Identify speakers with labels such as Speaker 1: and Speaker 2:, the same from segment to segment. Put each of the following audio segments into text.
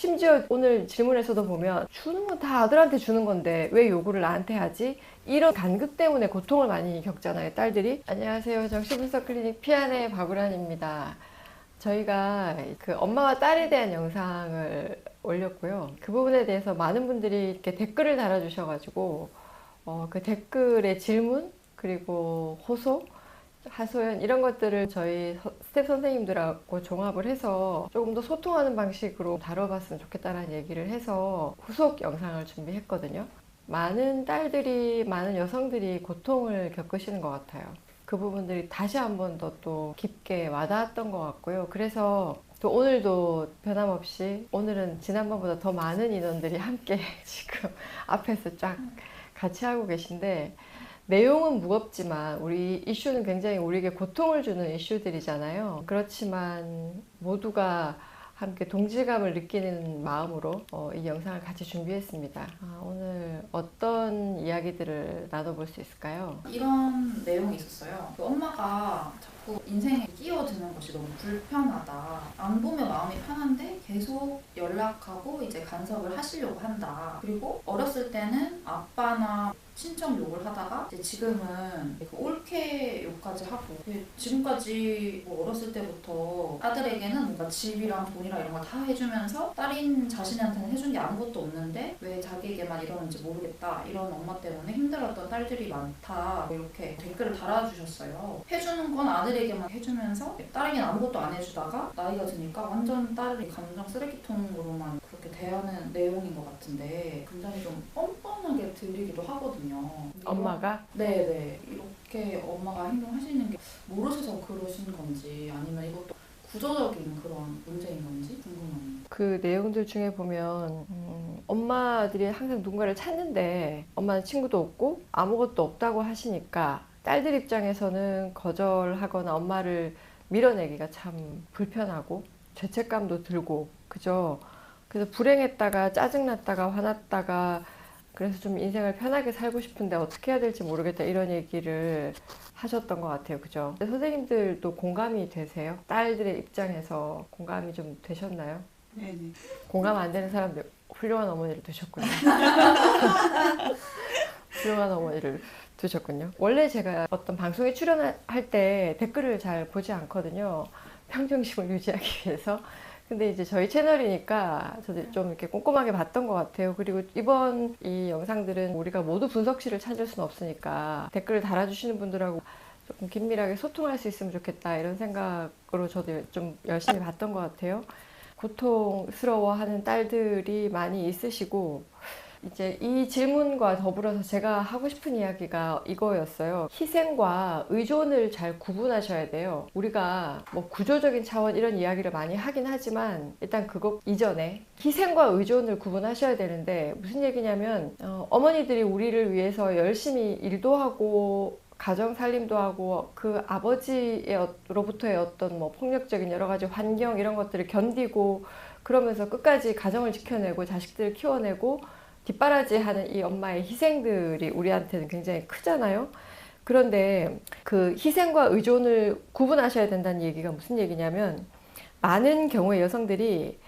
Speaker 1: 심지어 오늘 질문에서도 보면 주는 건 다 아들한테 주는 건데 왜 요구를 나한테 하지? 이런 간극 때문에 고통을 많이 겪잖아요, 딸들이. 안녕하세요. 정신분석 클리닉 피아노의 박우란입니다. 저희가 그 엄마와 딸에 대한 영상을 올렸고요. 그 부분에 대해서 많은 분들이 이렇게 댓글을 달아주셔가지고 그 댓글의 질문 그리고 호소, 하소연 이런 것들을 저희 스텝 선생님들하고 종합을 해서 조금 더 소통하는 방식으로 다뤄봤으면 좋겠다는 얘기를 해서 후속 영상을 준비했거든요. 많은 딸들이, 많은 여성들이 고통을 겪으시는 것 같아요. 그 부분들이 다시 한 번 더 또 깊게 와닿았던 것 같고요. 그래서 또 오늘도 변함없이 오늘은 지난번보다 더 많은 인원들이 함께 지금 앞에서 쫙 같이 하고 계신데, 내용은 무겁지만 우리 이슈는 굉장히 우리에게 고통을 주는 이슈들이잖아요. 그렇지만 모두가 함께 동질감을 느끼는 마음으로 이 영상을 같이 준비했습니다. 오늘 어떤 이야기들을 나눠볼 수 있을까요?
Speaker 2: 이런 내용이 있었어요. 그 엄마가 자꾸 인생에 끼어드는 것이 너무 불편하다. 안 보면 마음이 편한데 계속 연락하고 이제 간섭을 하시려고 한다. 그리고 어렸을 때는 아빠나 친정 욕을 하다가 이제 지금은 그 올케 욕까지 하고, 지금까지 뭐 어렸을 때부터 아들에게는 뭔가 집이랑 돈이랑 이런 걸 다 해주면서 딸인 자신한테는 해준 게 아무것도 없는데 왜 자기에게만 이러는지 모르겠다, 이런 엄마 때문에 힘들었던 딸들이 많다, 이렇게 댓글을 달아주셨어요. 해주는 건 아들에게만 해주면서 딸에게는 아무것도 안 해주다가 나이가 드니까 완전 딸을 감정 쓰레기통으로만 그렇게 대하는 내용인 것 같은데, 굉장히 좀 뻔뻔하게 들리기도 하거든요.
Speaker 1: 엄마가?
Speaker 2: 네네. 이렇게 엄마가 행동하시는 게 모르셔서 그러신 건지, 아니면 이것도 구조적인 그런 문제인 건지 궁금합니다.
Speaker 1: 그 내용들 중에 보면 엄마들이 항상 누군가를 찾는데 엄마는 친구도 없고 아무것도 없다고 하시니까 딸들 입장에서는 거절하거나 엄마를 밀어내기가 참 불편하고 죄책감도 들고, 그죠? 그래서 불행했다가 짜증났다가 화났다가 그래서 좀 인생을 편하게 살고 싶은데 어떻게 해야 될지 모르겠다, 이런 얘기를 하셨던 것 같아요. 그죠? 선생님들도 공감이 되세요? 딸들의 입장에서 공감이 좀 되셨나요?
Speaker 3: 네네.
Speaker 1: 공감 안 되는 사람들, 훌륭한 어머니를 두셨군요. 훌륭한 어머니를 두셨군요. 원래 제가 어떤 방송에 출연할 때 댓글을 잘 보지 않거든요. 평정심을 유지하기 위해서. 근데 이제 저희 채널이니까 저도 좀 이렇게 꼼꼼하게 봤던 것 같아요. 그리고 이번 이 영상들은 우리가 모두 분석실을 찾을 수는 없으니까 댓글을 달아주시는 분들하고 조금 긴밀하게 소통할 수 있으면 좋겠다, 이런 생각으로 저도 좀 열심히 봤던 것 같아요. 고통스러워하는 딸들이 많이 있으시고, 이제 이 질문과 더불어서 제가 하고 싶은 이야기가 이거였어요. 희생과 의존을 잘 구분하셔야 돼요. 우리가 뭐 구조적인 차원 이런 이야기를 많이 하긴 하지만 일단 그것 이전에 희생과 의존을 구분하셔야 되는데, 무슨 얘기냐면 어머니들이 우리를 위해서 열심히 일도 하고 가정 살림도 하고 그 아버지로부터의 어떤 뭐 폭력적인 여러 가지 환경 이런 것들을 견디고 그러면서 끝까지 가정을 지켜내고 자식들을 키워내고 뒷바라지하는 이 엄마의 희생들이 우리한테는 굉장히 크잖아요. 그런데 그 희생과 의존을 구분하셔야 된다는 얘기가 무슨 얘기냐면, 많은 경우에 여성들이,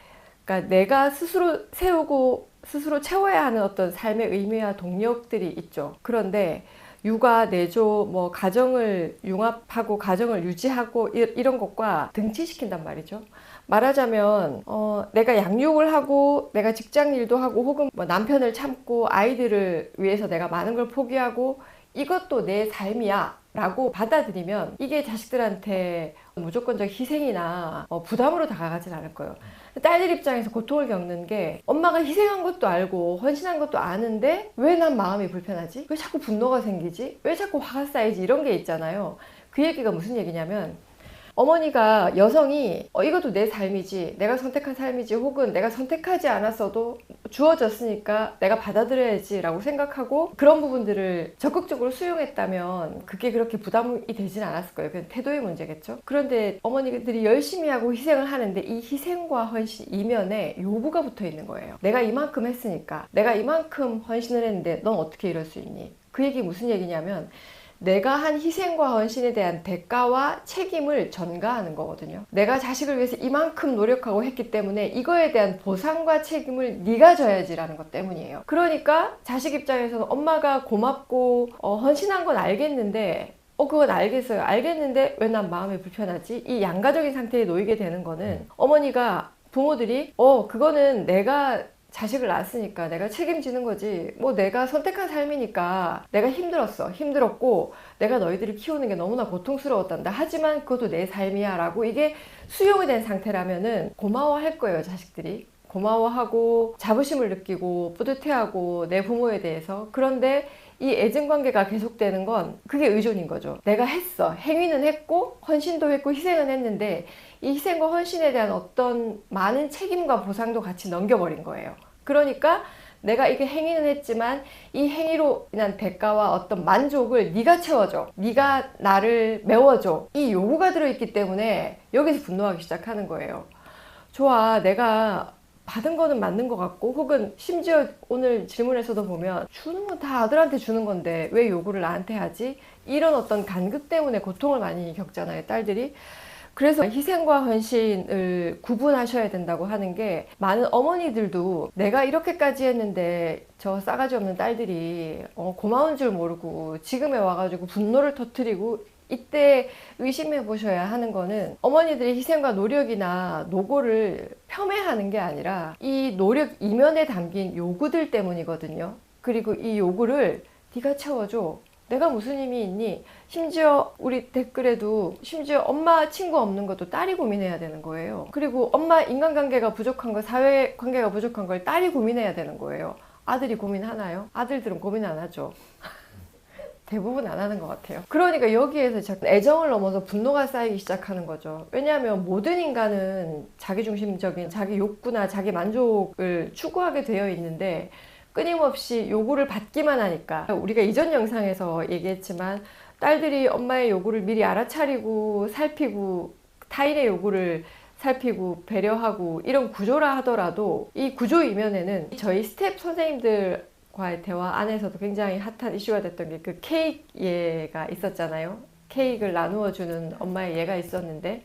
Speaker 1: 그러니까 내가 스스로 세우고 스스로 채워야 하는 어떤 삶의 의미와 동력들이 있죠. 그런데 육아, 내조, 뭐 가정을 융합하고 가정을 유지하고 이런 것과 등치시킨단 말이죠. 말하자면 내가 양육을 하고 내가 직장 일도 하고 혹은 뭐 남편을 참고 아이들을 위해서 내가 많은 걸 포기하고 이것도 내 삶이야 라고 받아들이면 이게 자식들한테 무조건적 희생이나 부담으로 다가가진 않을 거예요. 딸들 입장에서 고통을 겪는 게, 엄마가 희생한 것도 알고 헌신한 것도 아는데 왜 난 마음이 불편하지? 왜 자꾸 분노가 생기지? 왜 자꾸 화가 쌓이지? 이런 게 있잖아요. 그 얘기가 무슨 얘기냐면, 어머니가, 여성이 이것도 내 삶이지, 내가 선택한 삶이지, 혹은 내가 선택하지 않았어도 주어졌으니까 내가 받아들여야지 라고 생각하고 그런 부분들을 적극적으로 수용했다면 그게 그렇게 부담이 되진 않았을 거예요. 그냥 태도의 문제겠죠. 그런데 어머니들이 열심히 하고 희생을 하는데 이 희생과 헌신 이면에 요구가 붙어 있는 거예요. 내가 이만큼 했으니까, 내가 이만큼 헌신을 했는데 넌 어떻게 이럴 수 있니? 그 얘기 무슨 얘기냐면, 내가 한 희생과 헌신에 대한 대가와 책임을 전가하는 거거든요. 내가 자식을 위해서 이만큼 노력하고 했기 때문에 이거에 대한 보상과 책임을 네가 져야지라는 것 때문이에요. 그러니까 자식 입장에서는 엄마가 고맙고 헌신한 건 알겠는데 그건 알겠어요. 알겠는데 왜 난 마음이 불편하지? 이 양가적인 상태에 놓이게 되는 거는 어머니가, 부모들이 그거는 내가 자식을 낳았으니까 내가 책임지는 거지. 뭐 내가 선택한 삶이니까 내가 힘들었고 내가 너희들을 키우는 게 너무나 고통스러웠단다. 하지만 그것도 내 삶이야 라고 이게 수용이 된 상태라면은 고마워할 거예요, 자식들이. 고마워하고 자부심을 느끼고 뿌듯해하고 내 부모에 대해서. 그런데 이 애증관계가 계속되는 건 그게 의존인 거죠. 내가 했어. 행위는 했고 헌신도 했고 희생은 했는데 이 희생과 헌신에 대한 어떤 많은 책임과 보상도 같이 넘겨버린 거예요. 그러니까 내가 이게 행위는 했지만 이 행위로 인한 대가와 어떤 만족을 네가 채워줘. 네가 나를 메워줘. 이 요구가 들어있기 때문에 여기서 분노하기 시작하는 거예요. 좋아, 내가 받은 거는 맞는 것 같고, 혹은 심지어 오늘 질문에서도 보면 주는 건 다 아들한테 주는 건데 왜 요구를 나한테 하지? 이런 어떤 간극 때문에 고통을 많이 겪잖아요, 딸들이. 그래서 희생과 헌신을 구분하셔야 된다고 하는 게, 많은 어머니들도 내가 이렇게까지 했는데 저 싸가지 없는 딸들이 고마운 줄 모르고 지금에 와가지고 분노를 터뜨리고, 이때 의심해 보셔야 하는 거는 어머니들의 희생과 노력이나 노고를 폄훼하는 게 아니라 이 노력 이면에 담긴 요구들 때문이거든요. 그리고 이 요구를 네가 채워줘. 내가 무슨 힘이 있니? 심지어 우리 댓글에도 심지어 엄마 친구 없는 것도 딸이 고민해야 되는 거예요. 그리고 엄마 인간관계가 부족한 거, 사회관계가 부족한 걸 딸이 고민해야 되는 거예요. 아들이 고민하나요? 아들들은 고민 안 하죠. 대부분 안 하는 것 같아요. 그러니까 여기에서 자꾸 애정을 넘어서 분노가 쌓이기 시작하는 거죠. 왜냐하면 모든 인간은 자기중심적인 자기 욕구나 자기 만족을 추구하게 되어 있는데, 끊임없이 요구를 받기만 하니까, 우리가 이전 영상에서 얘기했지만 딸들이 엄마의 요구를 미리 알아차리고 살피고 타인의 요구를 살피고 배려하고 이런 구조라 하더라도, 이 구조 이면에는 저희 스텝 선생님들 과의 대화 안에서도 굉장히 핫한 이슈가 됐던 게 그 케이크 예가 있었잖아요. 케이크를 나누어 주는 엄마의 예가 있었는데,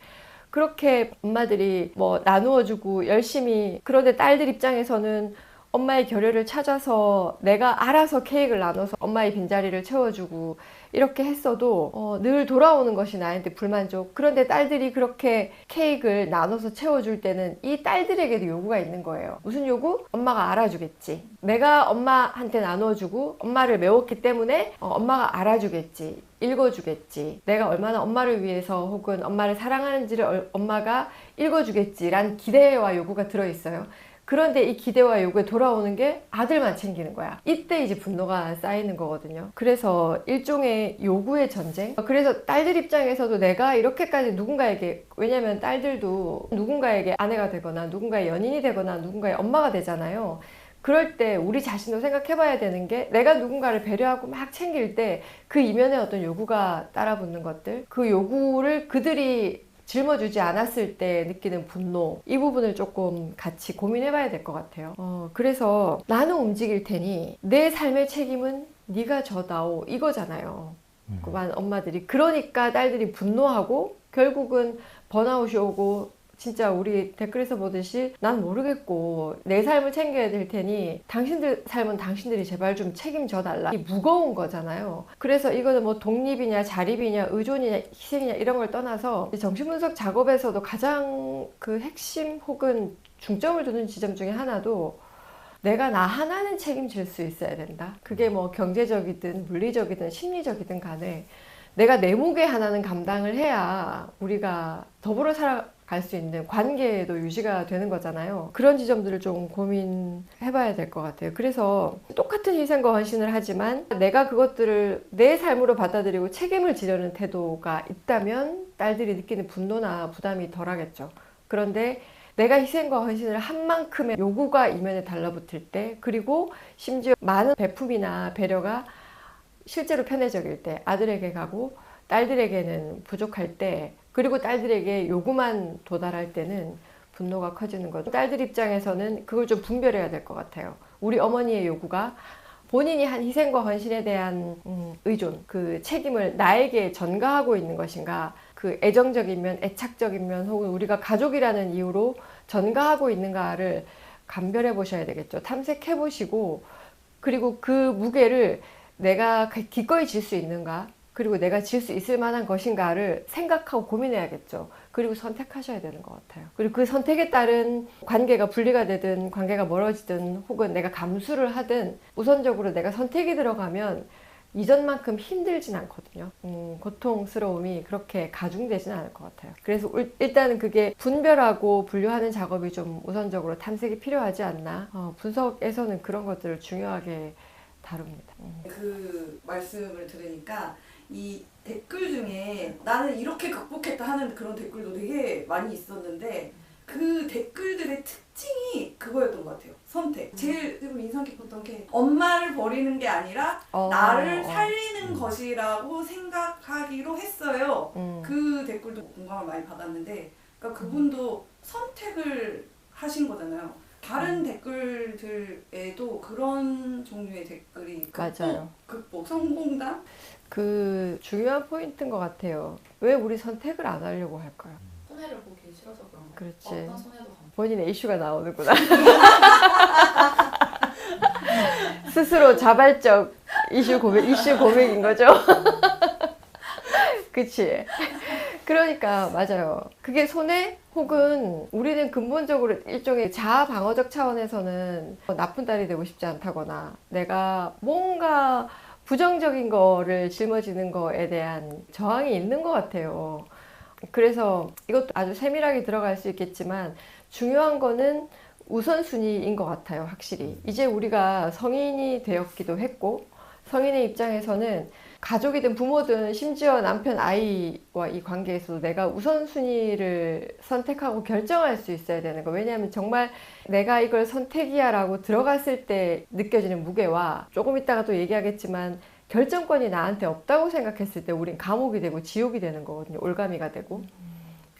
Speaker 1: 그렇게 엄마들이 뭐 나누어 주고 열심히, 그런데 딸들 입장에서는 엄마의 결여를 찾아서 내가 알아서 케이크를 나눠서 엄마의 빈자리를 채워주고 이렇게 했어도 늘 돌아오는 것이 나한테 불만족. 그런데 딸들이 그렇게 케이크를 나눠서 채워줄 때는 이 딸들에게도 요구가 있는 거예요. 무슨 요구? 엄마가 알아주겠지. 내가 엄마한테 나눠주고 엄마를 메웠기 때문에 엄마가 알아주겠지. 읽어주겠지. 내가 얼마나 엄마를 위해서 혹은 엄마를 사랑하는지를 엄마가 읽어주겠지라는 기대와 요구가 들어있어요. 그런데 이 기대와 요구에 돌아오는 게 아들만 챙기는 거야. 이때 이제 분노가 쌓이는 거거든요. 그래서 일종의 요구의 전쟁. 그래서 딸들 입장에서도 내가 이렇게까지 누군가에게, 왜냐면 딸들도 누군가에게 아내가 되거나 누군가의 연인이 되거나 누군가의 엄마가 되잖아요. 그럴 때 우리 자신도 생각해 봐야 되는 게, 내가 누군가를 배려하고 막 챙길 때 그 이면에 어떤 요구가 따라붙는 것들, 그 요구를 그들이 짊어주지 않았을 때 느끼는 분노, 이 부분을 조금 같이 고민해 봐야 될 것 같아요. 그래서 나는 움직일 테니 내 삶의 책임은 네가 져다오, 이거잖아요. 그만 엄마들이. 그러니까 딸들이 분노하고 결국은 번아웃이 오고, 진짜 우리 댓글에서 보듯이 난 모르겠고 내 삶을 챙겨야 될 테니 당신들 삶은 당신들이 제발 좀 책임져 달라. 이 무거운 거잖아요. 그래서 이거는 뭐 독립이냐 자립이냐 의존이냐 희생이냐 이런 걸 떠나서 정신분석 작업에서도 가장 그 핵심 혹은 중점을 두는 지점 중에 하나도, 내가 나 하나는 책임질 수 있어야 된다. 그게 뭐 경제적이든 물리적이든 심리적이든 간에 내가 내 무게 하나는 감당을 해야 우리가 더불어 살아갈 수 있는 관계도 유지가 되는 거잖아요. 그런 지점들을 좀 고민해봐야 될 것 같아요. 그래서 똑같은 희생과 헌신을 하지만 내가 그것들을 내 삶으로 받아들이고 책임을 지려는 태도가 있다면 딸들이 느끼는 분노나 부담이 덜하겠죠. 그런데 내가 희생과 헌신을 한 만큼의 요구가 이면에 달라붙을 때, 그리고 심지어 많은 베품이나 배려가 실제로 편애적일 때, 아들에게 가고 딸들에게는 부족할 때, 그리고 딸들에게 요구만 도달할 때는 분노가 커지는 거죠. 딸들 입장에서는 그걸 좀 분별해야 될 것 같아요. 우리 어머니의 요구가 본인이 한 희생과 헌신에 대한 의존, 그 책임을 나에게 전가하고 있는 것인가, 그 애정적이면 애착적이면 혹은 우리가 가족이라는 이유로 전가하고 있는가를 감별해 보셔야 되겠죠. 탐색해 보시고, 그리고 그 무게를 내가 기꺼이 질 수 있는가, 그리고 내가 질 수 있을 만한 것인가를 생각하고 고민해야겠죠. 그리고 선택하셔야 되는 것 같아요. 그리고 그 선택에 따른 관계가 분리가 되든 관계가 멀어지든 혹은 내가 감수를 하든 우선적으로 내가 선택이 들어가면 이전만큼 힘들진 않거든요. 고통스러움이 그렇게 가중되진 않을 것 같아요. 그래서 일단은 그게 분별하고 분류하는 작업이 좀 우선적으로 탐색이 필요하지 않나. 분석에서는 그런 것들을 중요하게 다룹니다.
Speaker 3: 그 말씀을 들으니까 이 댓글 중에 나는 이렇게 극복했다 하는 그런 댓글도 되게 많이 있었는데 그 댓글들의 특징이 그거였던 것 같아요. 선택. 제일 좀 인상 깊었던 게 엄마를 버리는 게 아니라 나를 살리는 것이라고 생각하기로 했어요. 그 댓글도 공감을 많이 받았는데 그러니까 그분도 선택을 하신 거잖아요. 다른 댓글들에도 그런 종류의 댓글이
Speaker 1: 맞아요.
Speaker 3: 극복, 성공담?
Speaker 1: 그 중요한 포인트인 것 같아요. 왜 우리 선택을 안 하려고 할까요?
Speaker 2: 손해를 보기 싫어서 그런 거예요.
Speaker 1: 그렇지.
Speaker 2: 어떤 손해도 감.
Speaker 1: 본인의 이슈가 나오는구나. 스스로 자발적 이슈 고백인 거죠. 그치. 그러니까 맞아요. 그게 손해 혹은 우리는 근본적으로 일종의 자아 방어적 차원에서는 나쁜 딸이 되고 싶지 않다거나 내가 뭔가 부정적인 거를 짊어지는 거에 대한 저항이 있는 것 같아요. 그래서 이것도 아주 세밀하게 들어갈 수 있겠지만 중요한 거는 우선순위인 것 같아요. 확실히 이제 우리가 성인이 되었기도 했고 성인의 입장에서는 가족이든 부모든 심지어 남편 아이와 이 관계에서도 내가 우선순위를 선택하고 결정할 수 있어야 되는 거. 왜냐하면 정말 내가 이걸 선택이야 라고 들어갔을 때 느껴지는 무게와 조금 있다가 또 얘기하겠지만 결정권이 나한테 없다고 생각했을 때 우린 감옥이 되고 지옥이 되는 거거든요. 올가미가 되고.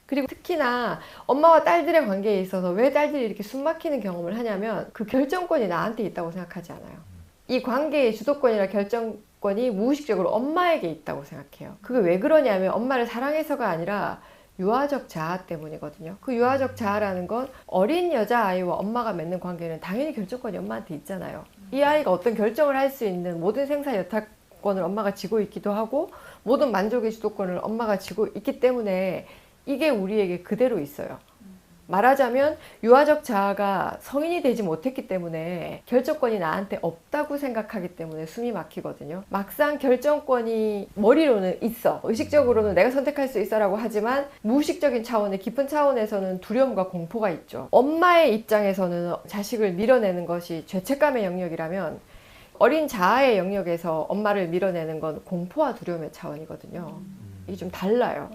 Speaker 1: 그리고 특히나 엄마와 딸들의 관계에 있어서 왜 딸들이 이렇게 숨막히는 경험을 하냐면 그 결정권이 나한테 있다고 생각하지 않아요. 이 관계의 주도권이나 결정권이 무의식적으로 엄마에게 있다고 생각해요. 그게 왜 그러냐면 엄마를 사랑해서가 아니라 유아적 자아 때문이거든요. 그 유아적 자아라는 건 어린 여자아이와 엄마가 맺는 관계는 당연히 결정권이 엄마한테 있잖아요. 이 아이가 어떤 결정을 할 수 있는 모든 생사 여타권을 엄마가 쥐고 있기도 하고 모든 만족의 주도권을 엄마가 쥐고 있기 때문에 이게 우리에게 그대로 있어요. 말하자면 유아적 자아가 성인이 되지 못했기 때문에 결정권이 나한테 없다고 생각하기 때문에 숨이 막히거든요. 막상 결정권이 머리로는 있어. 의식적으로는 내가 선택할 수 있어 라고 하지만 무의식적인 차원의 깊은 차원에서는 두려움과 공포가 있죠. 엄마의 입장에서는 자식을 밀어내는 것이 죄책감의 영역이라면 어린 자아의 영역에서 엄마를 밀어내는 건 공포와 두려움의 차원이거든요. 이게 좀 달라요.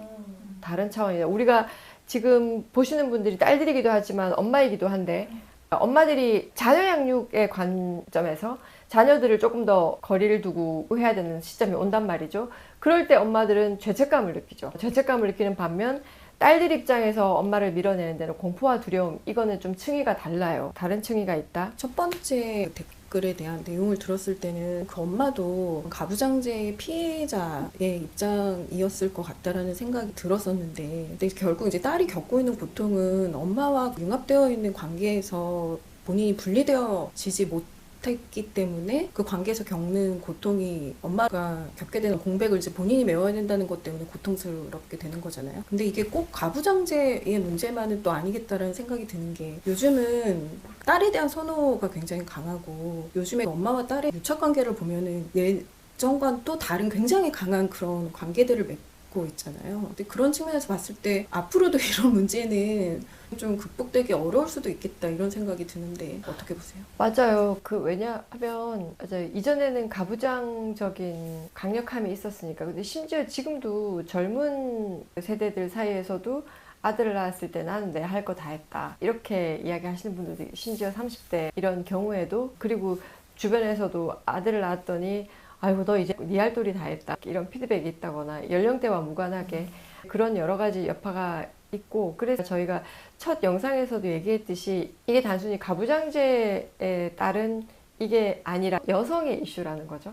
Speaker 1: 다른 차원이에요. 우리가 지금 보시는 분들이 딸들이기도 하지만 엄마이기도 한데 엄마들이 자녀 양육의 관점에서 자녀들을 조금 더 거리를 두고 해야 되는 시점이 온단 말이죠. 그럴 때 엄마들은 죄책감을 느끼죠. 죄책감을 느끼는 반면 딸들 입장에서 엄마를 밀어내는 데는 공포와 두려움, 이거는 좀 층위가 달라요. 다른 층위가 있다.
Speaker 4: 첫 번째 댓글에 대한 내용을 들었을 때는 그 엄마도 가부장제의 피해자의 입장이었을 것 같다라는 생각이 들었었는데, 근데 결국 이제 딸이 겪고 있는 고통은 엄마와 융합되어 있는 관계에서 본인이 분리되어지지 못했기 때문에 그 관계에서 겪는 고통이 엄마가 겪게 되는 공백을 이제 본인이 메워야 된다는 것 때문에 고통스럽게 되는 거잖아요. 근데 이게 꼭 가부장제의 문제만은 또 아니겠다라는 생각이 드는 게, 요즘은 딸에 대한 선호가 굉장히 강하고 요즘에 엄마와 딸의 유착관계를 보면은 예전과는 또 다른 굉장히 강한 그런 관계들을 맺고 있잖아요. 근데 그런 측면에서 봤을 때 앞으로도 이런 문제는 좀 극복되기 어려울 수도 있겠다 이런 생각이 드는데 어떻게 보세요?
Speaker 1: 맞아요. 왜냐하면 맞아요. 이전에는 가부장적인 강력함이 있었으니까. 근데 심지어 지금도 젊은 세대들 사이에서도 아들을 낳았을 때 나는 내 할 거 다 했다, 이렇게 이야기하시는 분들도 심지어 30대 이런 경우에도, 그리고 주변에서도 아들을 낳았더니 아이고 너 이제 네 할 도리 다 했다, 이런 피드백이 있다거나 연령대와 무관하게 그런 여러 가지 여파가 있고, 그래서 저희가 첫 영상에서도 얘기했듯이 이게 단순히 가부장제에 따른 이게 아니라 여성의 이슈라는 거죠.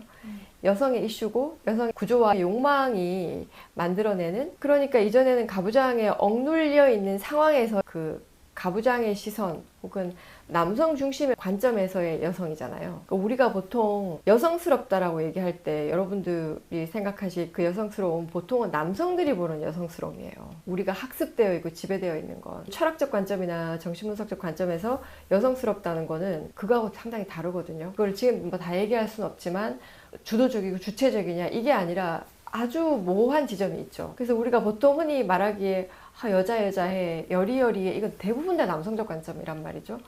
Speaker 1: 여성의 이슈고 여성 구조와 욕망이 만들어내는, 그러니까 이전에는 가부장에 억눌려 있는 상황에서 그 가부장의 시선 혹은 남성 중심의 관점에서의 여성이잖아요. 그러니까 우리가 보통 여성스럽다라고 얘기할 때 여러분들이 생각하실 그 여성스러움, 보통은 남성들이 보는 여성스러움이에요. 우리가 학습되어 있고 지배되어 있는 건 철학적 관점이나 정신분석적 관점에서 여성스럽다는 거는 그거하고 상당히 다르거든요. 그걸 지금 뭐 다 얘기할 수는 없지만 주도적이고 주체적이냐 이게 아니라 아주 모호한 지점이 있죠. 그래서 우리가 보통 흔히 말하기에 여자해, 여리여리해, 이건 대부분 다 남성적 관점이란 말이죠.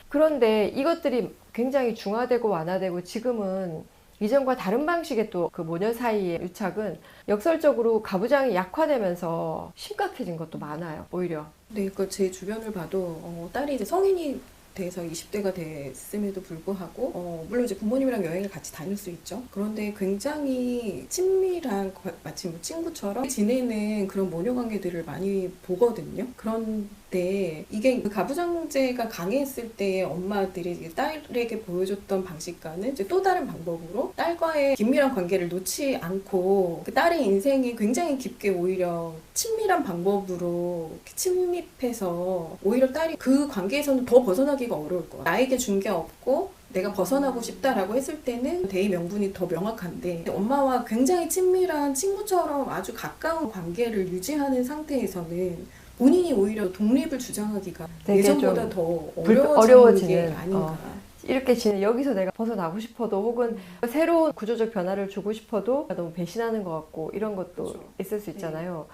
Speaker 1: 그런데 이것들이 굉장히 중화되고 완화되고 지금은 이전과 다른 방식의 또 그 모녀 사이의 유착은 역설적으로 가부장이 약화되면서 심각해진 것도 많아요, 오히려.
Speaker 4: 네, 그 제 주변을 봐도 딸이 이제 성인이 돼서 20대가 됐음에도 불구하고 물론 이제 부모님이랑 여행을 같이 다닐 수 있죠. 그런데 굉장히 친밀한 마치 뭐 친구처럼 지내는 그런 모녀 관계들을 많이 보거든요. 그런데 이게 그 가부장제가 강했을 때 엄마들이 딸에게 보여줬던 방식과는 이제 또 다른 방법으로 딸과의 긴밀한 관계를 놓지 않고 그 딸의 인생에 굉장히 깊게 오히려 친밀한 방법으로 이렇게 침입해서 오히려 딸이 그 관계에서는 더 벗어나기가 어려울 거야. 나에게 준 게 없고 내가 벗어나고 싶다라고 했을 때는 대의 명분이 더 명확한데 엄마와 굉장히 친밀한 친구처럼 아주 가까운 관계를 유지하는 상태에서는 본인이 오히려 독립을 주장하기가
Speaker 1: 되게
Speaker 4: 예전보다
Speaker 1: 좀
Speaker 4: 더
Speaker 1: 어려워지는,
Speaker 4: 게 아닌가.
Speaker 1: 이렇게 여기서 내가 벗어나고 싶어도 혹은 새로운 구조적 변화를 주고 싶어도 너무 배신하는 것 같고 이런 것도
Speaker 3: 그렇죠.
Speaker 1: 있을 수 있잖아요.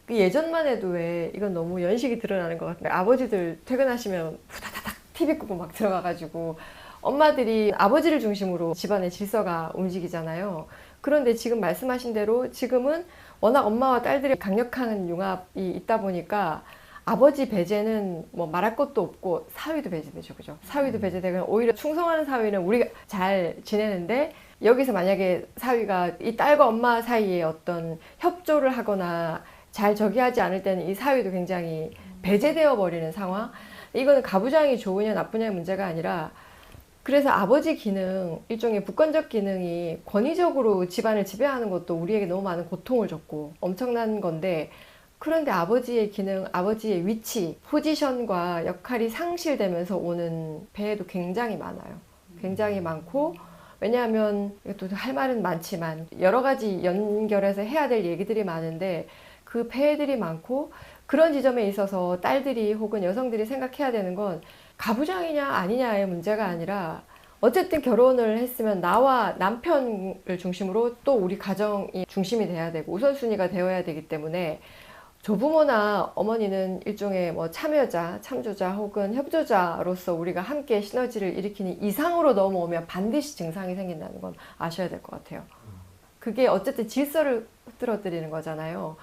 Speaker 1: 그 예전만 해도 왜 이건 너무 연식이 드러나는 것 같아요. 아버지들 퇴근하시면 후다다닥 TV 끄고 막 들어가가지고 엄마들이 아버지를 중심으로 집안의 질서가 움직이잖아요. 그런데 지금 말씀하신 대로 지금은 워낙 엄마와 딸들이 강력한 융합이 있다 보니까 아버지 배제는 뭐 말할 것도 없고 사위도 배제되죠. 그죠? 사위도 배제되고 오히려 충성하는 사위는 우리가 잘 지내는데 여기서 만약에 사위가 이 딸과 엄마 사이에 어떤 협조를 하거나 잘 저기하지 않을 때는 이 사위도 굉장히 배제되어 버리는 상황. 이거는 가부장이 좋으냐 나쁘냐의 문제가 아니라 그래서 아버지 기능, 일종의 부권적 기능이 권위적으로 집안을 지배하는 것도 우리에게 너무 많은 고통을 줬고 엄청난 건데, 그런데 아버지의 기능, 아버지의 위치, 포지션과 역할이 상실되면서 오는 폐해도 굉장히 많아요. 굉장히 많고, 왜냐하면 또 할 말은 많지만 여러 가지 연결해서 해야 될 얘기들이 많은데 그 폐해들이 많고, 그런 지점에 있어서 딸들이 혹은 여성들이 생각해야 되는 건 가부장이냐 아니냐의 문제가 아니라 어쨌든 결혼을 했으면 나와 남편을 중심으로 또 우리 가정이 중심이 돼야 되고 우선순위가 되어야 되기 때문에 조부모나 어머니는 일종의 뭐 참여자, 참조자 혹은 협조자로서 우리가 함께 시너지를 일으키는 이상으로 넘어오면 반드시 증상이 생긴다는 건 아셔야 될 것 같아요. 그게 어쨌든 질서를 흐트러뜨리는 거잖아요.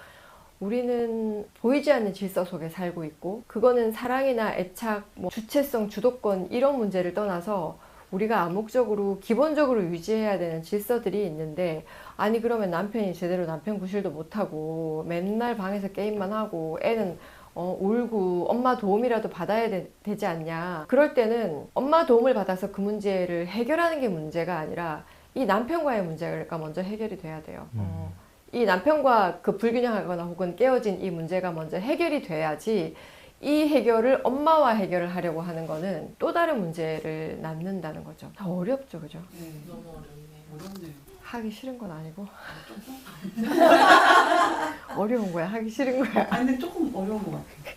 Speaker 1: 우리는 보이지 않는 질서 속에 살고 있고 그거는 사랑이나 애착, 뭐 주체성, 주도권 이런 문제를 떠나서 우리가 암묵적으로 기본적으로 유지해야 되는 질서들이 있는데, 아니 그러면 남편이 제대로 남편 구실도 못하고 맨날 방에서 게임만 하고 애는 울고 엄마 도움이라도 받아야 되지 않냐. 그럴 때는 엄마 도움을 받아서 그 문제를 해결하는 게 문제가 아니라 이 남편과의 문제가 먼저 해결이 돼야 돼요. 이 남편과 그 불균형하거나 혹은 깨어진 이 문제가 먼저 해결이 돼야지 이 해결을 엄마와 해결을 하려고 하는 거는 또 다른 문제를 낳는다는 거죠. 더 어렵죠, 그죠?
Speaker 5: 네, 너무 어렵네. 어렵네요.
Speaker 1: 하기 싫은 건 아니고 어려운 거야, 하기 싫은 거야.
Speaker 5: 아니 근데 조금 어려운 것 같아요.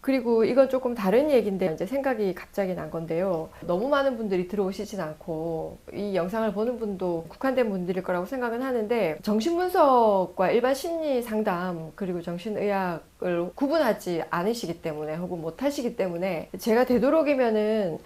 Speaker 1: 그리고 이건 조금 다른 얘기인데 이제 생각이 갑자기 난 건데요. 너무 많은 분들이 들어오시진 않고 이 영상을 보는 분도 국한된 분들일 거라고 생각은 하는데, 정신분석과 일반 심리 상담 그리고 정신의학을 구분하지 않으시기 때문에 혹은 못하시기 때문에 제가 되도록이면은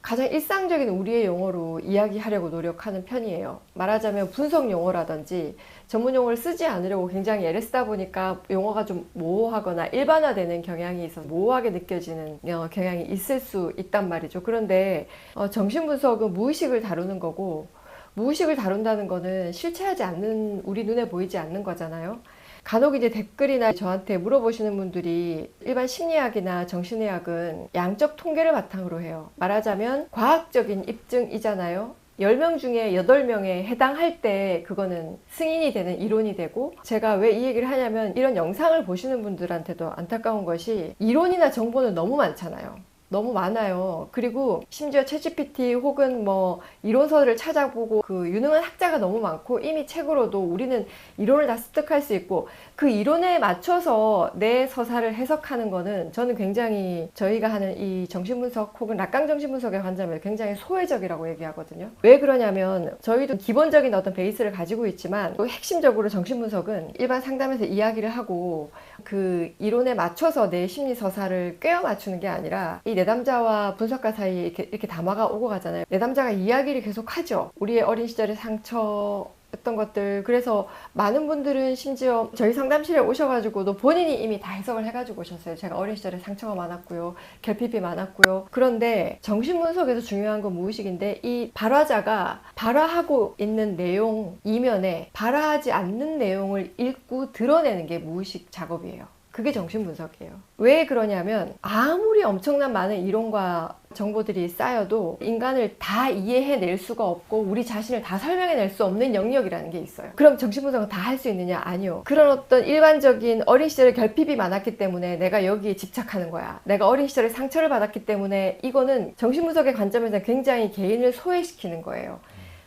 Speaker 1: 가장 일상적인 우리의 용어로 이야기하려고 노력하는 편이에요. 말하자면 분석 용어라든지 전문 용어를 쓰지 않으려고 굉장히 애를 쓰다 보니까 용어가 좀 모호하거나 일반화되는 경향이 있어서 모호하게 느껴지는 경향이 있을 수 있단 말이죠. 그런데 정신분석은 무의식을 다루는 거고, 무의식을 다룬다는 거는 실체하지 않는, 우리 눈에 보이지 않는 거잖아요. 간혹 이제 댓글이나 저한테 물어보시는 분들이 일반 심리학이나 정신의학은 양적 통계를 바탕으로 해요. 말하자면 과학적인 입증이잖아요. 10명 중에 8명에 해당할 때 그거는 승인이 되는 이론이 되고, 제가 왜 이 얘기를 하냐면 이런 영상을 보시는 분들한테도 안타까운 것이 이론이나 정보는 너무 많잖아요. 너무 많아요. 그리고 심지어 챗GPT 혹은 뭐 이론서를 찾아보고 그 유능한 학자가 너무 많고 이미 책으로도 우리는 이론을 다 습득할 수 있고 그 이론에 맞춰서 내 서사를 해석하는 거는 저는 굉장히 저희가 하는 이 정신분석 혹은 락강 정신분석의 관점에서 굉장히 소외적이라고 얘기하거든요. 왜 그러냐면 저희도 기본적인 어떤 베이스를 가지고 있지만 또 핵심적으로 정신분석은 일반 상담에서 이야기를 하고 그 이론에 맞춰서 내 심리 서사를 꿰어 맞추는 게 아니라 이 내담자와 분석가 사이에 이렇게 담화가 오고 가잖아요. 내담자가 이야기를 계속 하죠. 우리의 어린 시절의 상처였던 것들. 그래서 많은 분들은 심지어 저희 상담실에 오셔가지고도 본인이 이미 다 해석을 해가지고 오셨어요. 제가 어린 시절에 상처가 많았고요. 결핍이 많았고요. 그런데 정신분석에서 중요한 건 무의식인데 이 발화자가 발화하고 있는 내용 이면에 발화하지 않는 내용을 읽고 드러내는 게 무의식 작업이에요. 그게 정신분석이에요. 왜 그러냐면 아무리 엄청난 많은 이론과 정보들이 쌓여도 인간을 다 이해해낼 수가 없고 우리 자신을 다 설명해낼 수 없는 영역이라는 게 있어요. 그럼 정신분석은 다 할 수 있느냐? 아니요. 그런 어떤 일반적인 어린 시절에 결핍이 많았기 때문에 내가 여기에 집착하는 거야. 내가 어린 시절에 상처를 받았기 때문에 이거는 정신분석의 관점에서 굉장히 개인을 소외시키는 거예요.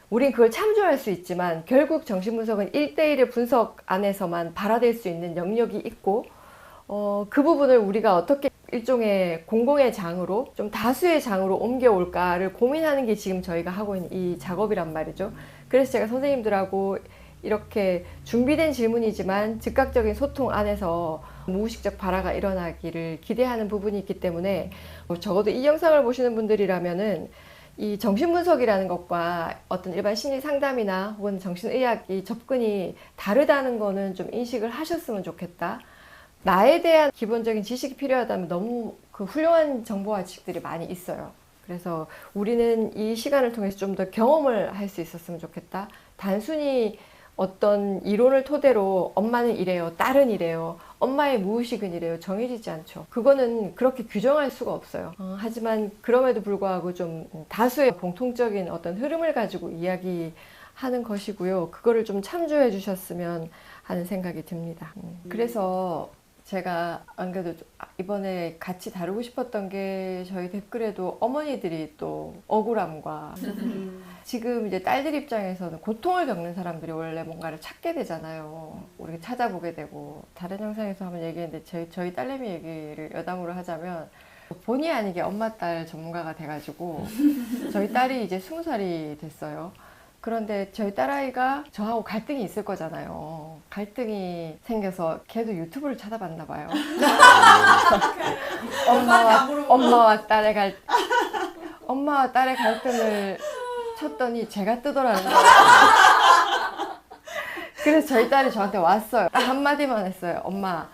Speaker 1: 우린 그걸 참조할 수 있지만 결국 정신분석은 1대1의 분석 안에서만 발화될 수 있는 영역이 있고 그 부분을 우리가 어떻게 일종의 공공의 장으로 좀 다수의 장으로 옮겨올까를 고민하는 게 지금 저희가 하고 있는 이 작업이란 말이죠. 그래서 제가 선생님들하고 이렇게 준비된 질문이지만 즉각적인 소통 안에서 무의식적 발화가 일어나기를 기대하는 부분이 있기 때문에 적어도 이 영상을 보시는 분들이라면은 이 정신분석이라는 것과 어떤 일반 심리 상담이나 혹은 정신의학이 접근이 다르다는 거는 좀 인식을 하셨으면 좋겠다. 나에 대한 기본적인 지식이 필요하다면 너무 그 훌륭한 정보와 지식들이 많이 있어요. 그래서 우리는 이 시간을 통해서 좀 더 경험을 할 수 있었으면 좋겠다. 단순히 어떤 이론을 토대로 엄마는 이래요, 딸은 이래요, 엄마의 무의식은 이래요 정해지지 않죠. 그거는 그렇게 규정할 수가 없어요. 하지만 그럼에도 불구하고 좀 다수의 공통적인 어떤 흐름을 가지고 이야기하는 것이고요. 그거를 좀 참조해 주셨으면 하는 생각이 듭니다. 그래서 제가 안 그래도 이번에 같이 다루고 싶었던 게 저희 댓글에도 어머니들이 또 억울함과 지금 이제 딸들 입장에서는 고통을 겪는 사람들이 원래 뭔가를 찾게 되잖아요. 우리가 찾아보게 되고 다른 영상에서 한번 얘기했는데 저희 딸내미 얘기를 여담으로 하자면 본의 아니게 엄마 딸 전문가가 돼가지고 저희 딸이 이제 20살이 됐어요. 그런데 저희 딸아이가 저하고 갈등이 있을 거잖아요. 갈등이 생겨서 걔도 유튜브를 찾아봤나 봐요. 엄마와 딸의 갈등을 쳤더니 제가 뜨더라는 거예요. 그래서 저희 딸이 저한테 왔어요. 딱 한마디만 했어요. 엄마.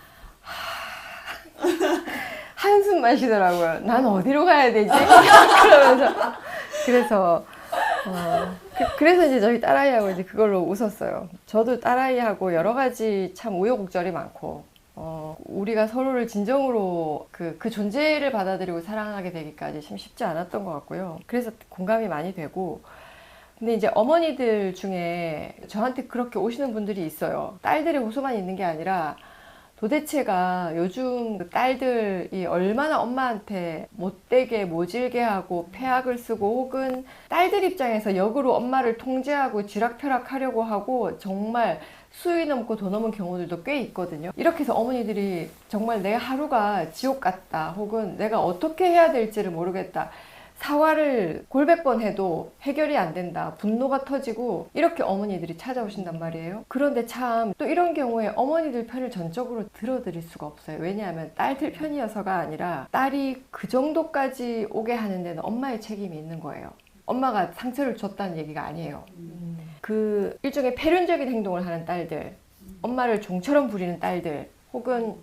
Speaker 1: 한숨만 쉬더라고요. 난 어디로 가야 되지? 그러면서 그래서 이제 저희 딸아이하고 이제 그걸로 웃었어요. 저도 딸아이하고 여러 가지 참 우여곡절이 많고, 우리가 서로를 진정으로 그 존재를 받아들이고 사랑하게 되기까지 참 쉽지 않았던 것 같고요. 그래서 공감이 많이 되고, 근데 이제 어머니들 중에 저한테 그렇게 오시는 분들이 있어요. 딸들의 호소만 있는 게 아니라 도대체가 요즘 그 딸들이 얼마나 엄마한테 못되게 모질게 하고 폐악을 쓰고 혹은 딸들 입장에서 역으로 엄마를 통제하고 쥐락펴락하려고 하고 정말 수위 넘고 도 넘은 경우들도 꽤 있거든요. 이렇게 해서 어머니들이 정말 내 하루가 지옥 같다 혹은 내가 어떻게 해야 될지를 모르겠다, 사과를 골백 번 해도 해결이 안 된다, 분노가 터지고 이렇게 어머니들이 찾아오신단 말이에요. 그런데 참 또 이런 경우에 어머니들 편을 전적으로 들어드릴 수가 없어요. 왜냐하면 딸들 편이어서가 아니라 딸이 그 정도까지 오게 하는 데는 엄마의 책임이 있는 거예요. 엄마가 상처를 줬다는 얘기가 아니에요. 그 일종의 폐륜적인 행동을 하는 딸들, 엄마를 종처럼 부리는 딸들, 혹은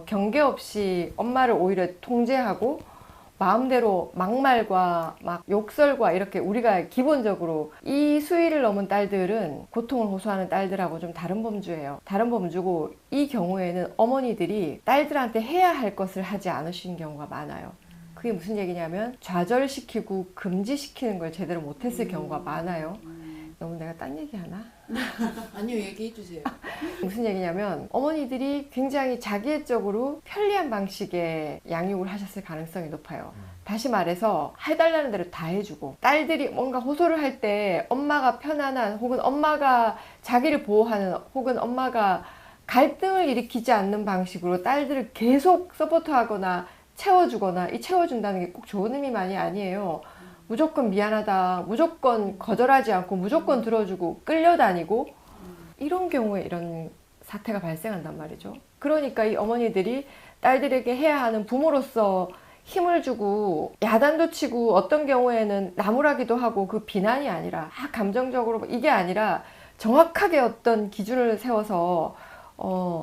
Speaker 1: 경계 없이 엄마를 오히려 통제하고 마음대로 막말과 막 욕설과 이렇게 우리가 기본적으로 이 수위를 넘은 딸들은 고통을 호소하는 딸들하고 좀 다른 범주예요. 다른 범주고 이 경우에는 어머니들이 딸들한테 해야 할 것을 하지 않으시는 경우가 많아요. 그게 무슨 얘기냐면 좌절시키고 금지시키는 걸 제대로 못했을 경우가 많아요. 너무 내가 딴 얘기하나?
Speaker 5: 아니요, 얘기해 주세요.
Speaker 1: 무슨 얘기냐면 어머니들이 굉장히 자기애적으로 편리한 방식의 양육을 하셨을 가능성이 높아요. 다시 말해서 해달라는 대로 다 해주고 딸들이 뭔가 호소를 할 때 엄마가 편안한 혹은 엄마가 자기를 보호하는 혹은 엄마가 갈등을 일으키지 않는 방식으로 딸들을 계속 서포트하거나 채워주거나 이 채워준다는 게 꼭 좋은 의미만이 아니에요. 무조건 미안하다, 무조건 거절하지 않고 무조건 들어주고 끌려다니고 이런 경우에 이런 사태가 발생한단 말이죠. 그러니까 이 어머니들이 딸들에게 해야 하는 부모로서 힘을 주고 야단도 치고 어떤 경우에는 나무라기도 하고 그 비난이 아니라 감정적으로 이게 아니라 정확하게 어떤 기준을 세워서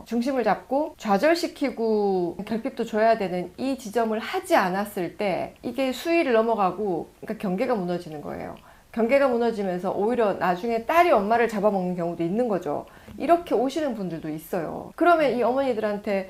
Speaker 1: 중심을 잡고 좌절시키고 결핍도 줘야 되는 이 지점을 하지 않았을 때 이게 수위를 넘어가고 그러니까 경계가 무너지는 거예요. 경계가 무너지면서 오히려 나중에 딸이 엄마를 잡아먹는 경우도 있는 거죠. 이렇게 오시는 분들도 있어요. 그러면 이 어머니들한테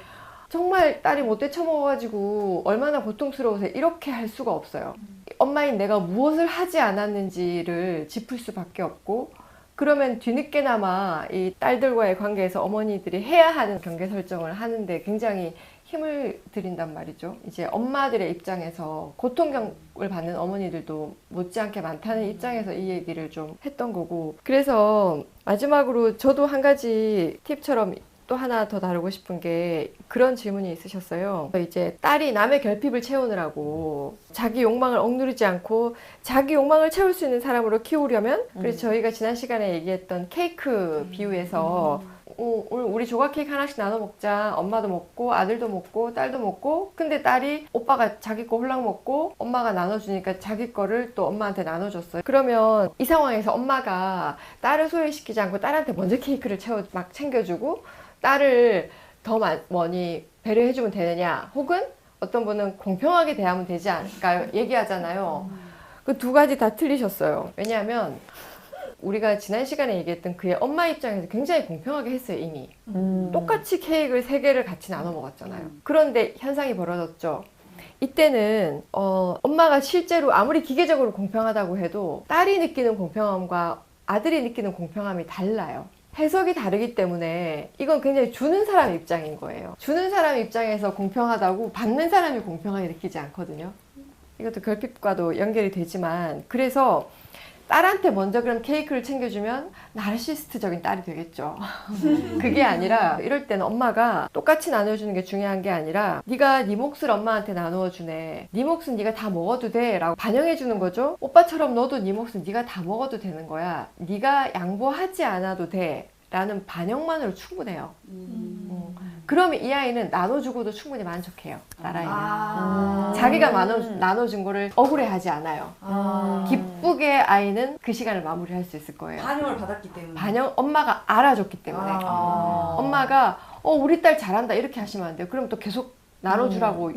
Speaker 1: 정말 딸이 못돼 쳐먹어가지고 얼마나 고통스러우세요. 이렇게 할 수가 없어요. 엄마인 내가 무엇을 하지 않았는지를 짚을 수밖에 없고 그러면 뒤늦게나마 이 딸들과의 관계에서 어머니들이 해야 하는 경계 설정을 하는데 굉장히 힘을 들인단 말이죠. 이제 엄마들의 입장에서 고통을 받는 어머니들도 못지않게 많다는 입장에서 이 얘기를 좀 했던 거고 그래서 마지막으로 저도 한 가지 팁처럼 또 하나 더 다루고 싶은 게 그런 질문이 있으셨어요. 이제 딸이 남의 결핍을 채우느라고 자기 욕망을 억누르지 않고 자기 욕망을 채울 수 있는 사람으로 키우려면 그래서 저희가 지난 시간에 얘기했던 케이크 비유에서 오늘 우리 조각 케이크 하나씩 나눠 먹자. 엄마도 먹고 아들도 먹고 딸도 먹고 근데 딸이 오빠가 자기 거 홀랑 먹고 엄마가 나눠주니까 자기 거를 또 엄마한테 나눠줬어요. 그러면 이 상황에서 엄마가 딸을 소외시키지 않고 딸한테 먼저 케이크를 막 챙겨주고 딸을 더 많이 배려해주면 되느냐 혹은 어떤 분은 공평하게 대하면 되지 않을까요? 얘기하잖아요. 그 두 가지 다 틀리셨어요. 왜냐하면 우리가 지난 시간에 얘기했던 그의 엄마 입장에서 굉장히 공평하게 했어요. 이미 똑같이 케이크를 3개를 같이 나눠 먹었잖아요. 그런데 현상이 벌어졌죠. 이때는 엄마가 실제로 아무리 기계적으로 공평하다고 해도 딸이 느끼는 공평함과 아들이 느끼는 공평함이 달라요. 해석이 다르기 때문에 이건 굉장히 주는 사람 입장인 거예요. 주는 사람 입장에서 공평하다고 받는 사람이 공평하게 느끼지 않거든요. 이것도 결핍과도 연결이 되지만 그래서 딸한테 먼저 그럼 케이크를 챙겨주면 나르시스트적인 딸이 되겠죠. 그게 아니라 이럴 때는 엄마가 똑같이 나눠주는 게 중요한 게 아니라 네가 네 몫을 엄마한테 나누어 주네. 네 몫은 네가 다 먹어도 돼 라고 반영해 주는 거죠. 오빠처럼 너도 네 몫은 네가 다 먹어도 되는 거야. 네가 양보하지 않아도 돼 라는 반영만으로 충분해요. 그러면 이 아이는 나눠주고도 충분히 만족해요. 딸아이는. 자기가 나눠준 거를 억울해하지 않아요. 기쁘게 아이는 그 시간을 마무리할 수 있을 거예요.
Speaker 3: 반영을 받았기 때문에.
Speaker 1: 엄마가 알아줬기 때문에. 엄마가 우리 딸 잘한다 이렇게 하시면 안 돼요. 그럼 또 계속 나눠주라고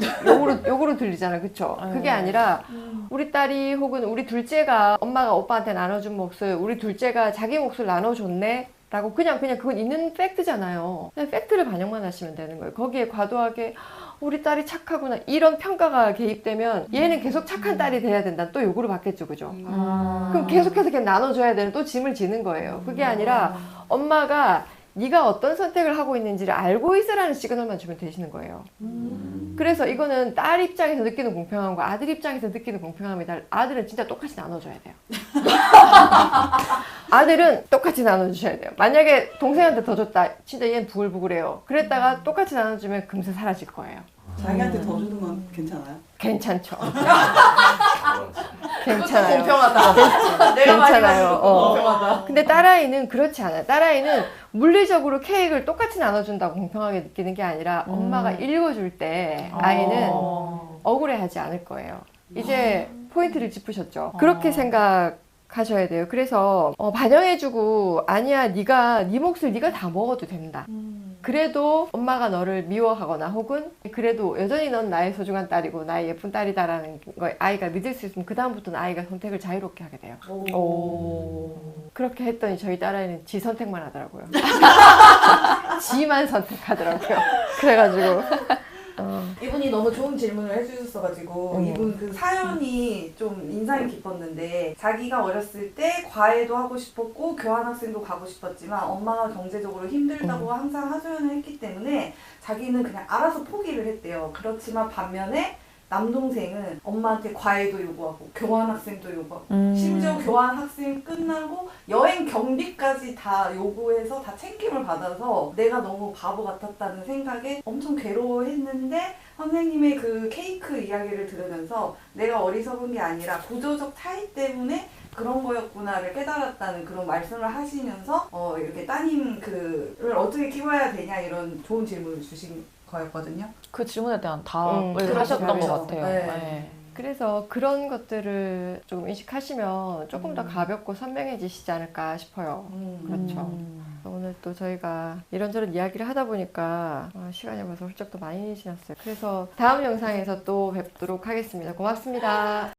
Speaker 1: 욕으로 들리잖아요. 그쵸? 그게 아니라 우리 딸이 혹은 우리 둘째가 엄마가 오빠한테 나눠준 몫을 우리 둘째가 자기 몫을 나눠줬네 라고 그냥 그건 있는 팩트잖아요. 그냥 팩트를 반영만 하시면 되는 거예요. 거기에 과도하게 우리 딸이 착하구나 이런 평가가 개입되면 얘는 계속 착한 딸이 돼야 된다 또 요구를 받겠죠. 그죠? 그럼 계속해서 그냥 나눠줘야 되는 또 짐을 지는 거예요. 그게 아니라 엄마가 네가 어떤 선택을 하고 있는지를 알고 있으라는 시그널만 주면 되시는 거예요. 그래서 이거는 딸 입장에서 느끼는 공평함과 아들 입장에서 느끼는 공평함이 아들은 진짜 똑같이 나눠줘야 돼요. 아들은 똑같이 나눠주셔야 돼요. 만약에 동생한테 더 줬다 진짜 얘는 부글부글해요. 그랬다가 똑같이 나눠주면 금세 사라질 거예요.
Speaker 5: 자기한테 더 주는 건 괜찮아요?
Speaker 1: 괜찮죠. 괜찮아요.
Speaker 3: 공평하다.
Speaker 1: 괜찮아요.
Speaker 3: 공평하다.
Speaker 1: 근데 딸아이는 그렇지 않아요. 딸아이는 물리적으로 케이크를 똑같이 나눠준다고 공평하게 느끼는 게 아니라 엄마가 읽어줄 때 아이는 억울해하지 않을 거예요. 이제 포인트를 짚으셨죠. 그렇게 생각하면 가셔야 돼요. 그래서 반영해주고 아니야 네가 네 몫을 네가 다 먹어도 된다. 그래도 엄마가 너를 미워하거나 혹은 그래도 여전히 넌 나의 소중한 딸이고 나의 예쁜 딸이다라는 걸 아이가 믿을 수 있으면 그 다음부터는 아이가 선택을 자유롭게 하게 돼요. 그렇게 했더니 저희 딸아이는 지 선택만 하더라고요. 지만 선택하더라고요. 그래가지고
Speaker 3: 이분이 너무 좋은 질문을 해주셨어가지고 이분 그 사연이 좀 인상이 깊었는데 자기가 어렸을 때 과외도 하고 싶었고 교환학생도 가고 싶었지만 엄마가 경제적으로 힘들다고 항상 하소연을 했기 때문에 자기는 그냥 알아서 포기를 했대요. 그렇지만 반면에 남동생은 엄마한테 과외도 요구하고 교환학생도 요구하고 심지어 교환학생 끝나고 여행 경비까지 다 요구해서 다 챙김을 받아서 내가 너무 바보 같았다는 생각에 엄청 괴로워했는데 선생님의 그 케이크 이야기를 들으면서 내가 어리석은 게 아니라 구조적 차이 때문에 그런 거였구나를 깨달았다는 그런 말씀을 하시면서 이렇게 따님 그를 어떻게 키워야 되냐 이런 좋은 질문을 주신 거였거든요.
Speaker 6: 그 질문에 대한 답을
Speaker 1: 그렇죠.
Speaker 6: 하셨던 것
Speaker 3: 그렇죠.
Speaker 6: 같아요.
Speaker 3: 네.
Speaker 6: 네.
Speaker 1: 그래서 그런 것들을 조금 인식하시면 조금 더
Speaker 3: 음.
Speaker 1: 가볍고 선명해지시지 않을까 싶어요. 그렇죠. 오늘 또 저희가 이런저런 이야기를 하다 보니까 시간이 벌써 훌쩍 또 많이 지났어요. 그래서 다음 영상에서 또 뵙도록 하겠습니다. 고맙습니다.